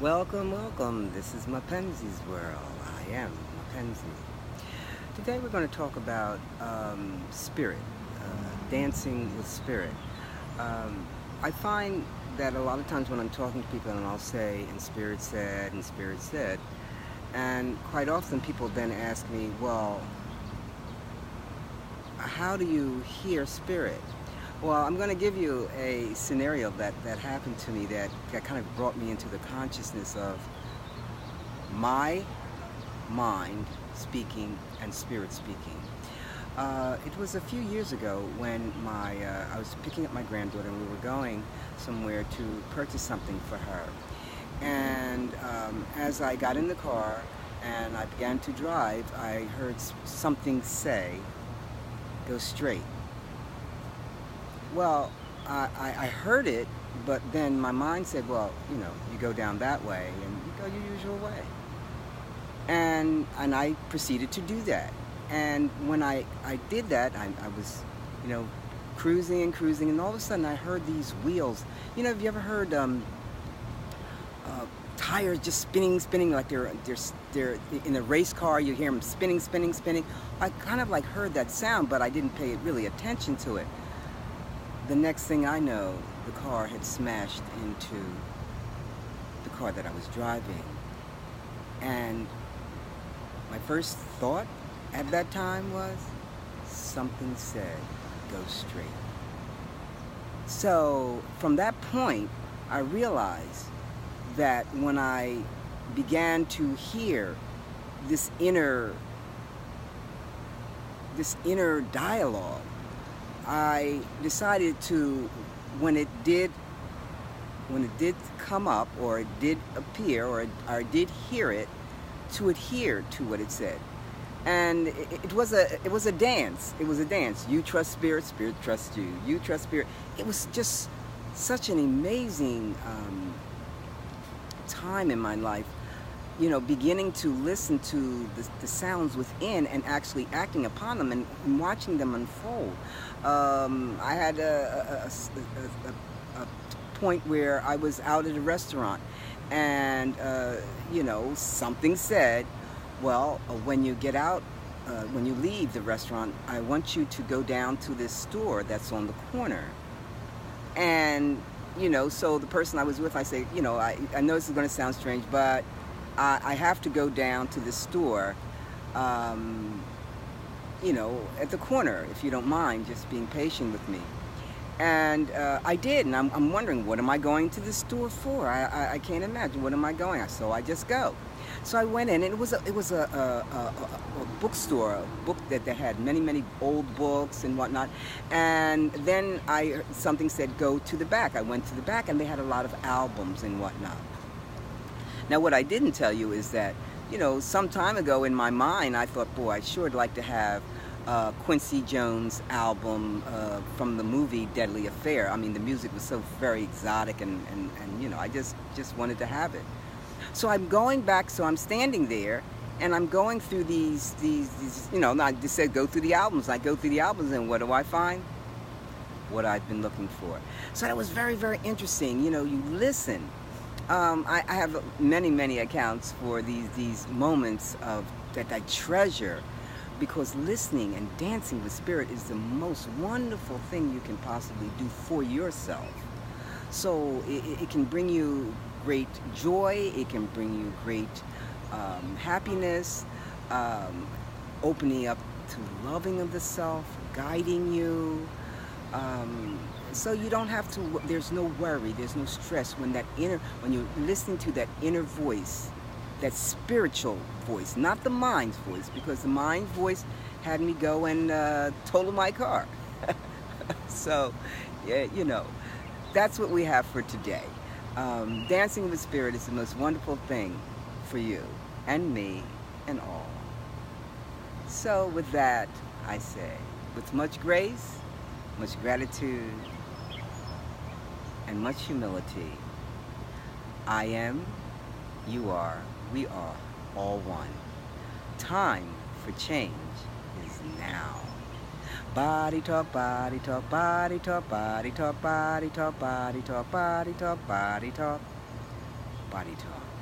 Welcome, welcome. This is Mackenzie's world. I am Mackenzie. Today we're going to talk about spirit, dancing with spirit. I find that a lot of times when I'm talking to people and I'll say, and spirit said, and quite often people then ask me, well, how do you hear spirit? Well, I'm going to give you a scenario that happened to me that kind of brought me into the consciousness of my mind speaking and spirit speaking. It was a few years ago when I was picking up my granddaughter and we were going somewhere to purchase something for her. And as I got in the car and I began to drive, I heard something say, "Go straight." Well, I heard it, but then my mind said, well, you go down that way and you go your usual way. And I proceeded to do that. And when I did that, I was, cruising and cruising, and all of a sudden I heard these wheels. Have you ever heard tires just spinning like they're in a race car? You hear them spinning. I kind of like heard that sound, but I didn't pay really attention to it. The next thing I know, the car had smashed into the car that I was driving. And my first thought at that time was, something said, "Go straight." So from that point, I realized that when I began to hear this inner dialogue, I decided to, when it did come up, or it did appear, or I did hear it, to adhere to what it said. And it was a dance. It was a dance. You trust spirit, spirit trusts you. You trust spirit. It was just such an amazing time in my life, beginning to listen to the sounds within and actually acting upon them and watching them unfold. I had a point where I was out at a restaurant and, something said, well, when you get out, when you leave the restaurant, I want you to go down to this store that's on the corner. And, so the person I was with, I say, I know this is going to sound strange, but I have to go down to the store, at the corner, if you don't mind just being patient with me. And I did, and I'm wondering, what am I going to the store for? I can't imagine. What am I going? So I just go. So I went in, and it was a bookstore, a book that had many old books and whatnot. And then something said, "Go to the back." I went to the back, and they had a lot of albums and whatnot. Now, what I didn't tell you is that, some time ago in my mind, I thought, boy, I sure would like to have Quincy Jones' album from the movie Deadly Affair. I mean, the music was so very exotic, and I just wanted to have it. So I'm going back, so I'm standing there, and I'm going through these I just said go through the albums. I go through the albums, and what do I find? What I've been looking for. So that was very, very interesting. You listen. I have many accounts for these moments that I treasure, because listening and dancing with spirit is the most wonderful thing you can possibly do for yourself. So it can bring you great joy, it can bring you great happiness, opening up to loving of the self, guiding you. So you don't have to, there's no worry, there's no stress when you're listening to that inner voice, that spiritual voice, not the mind's voice, because the mind's voice had me go and total my car. So, yeah, that's what we have for today. Dancing with spirit is the most wonderful thing for you and me and all. So with that, I say, with much grace, much gratitude, and much humility, I am, you are, we are all one. Time for change is now. Body talk, body talk, body talk, body talk, body talk, body talk, body talk, body talk. body talk.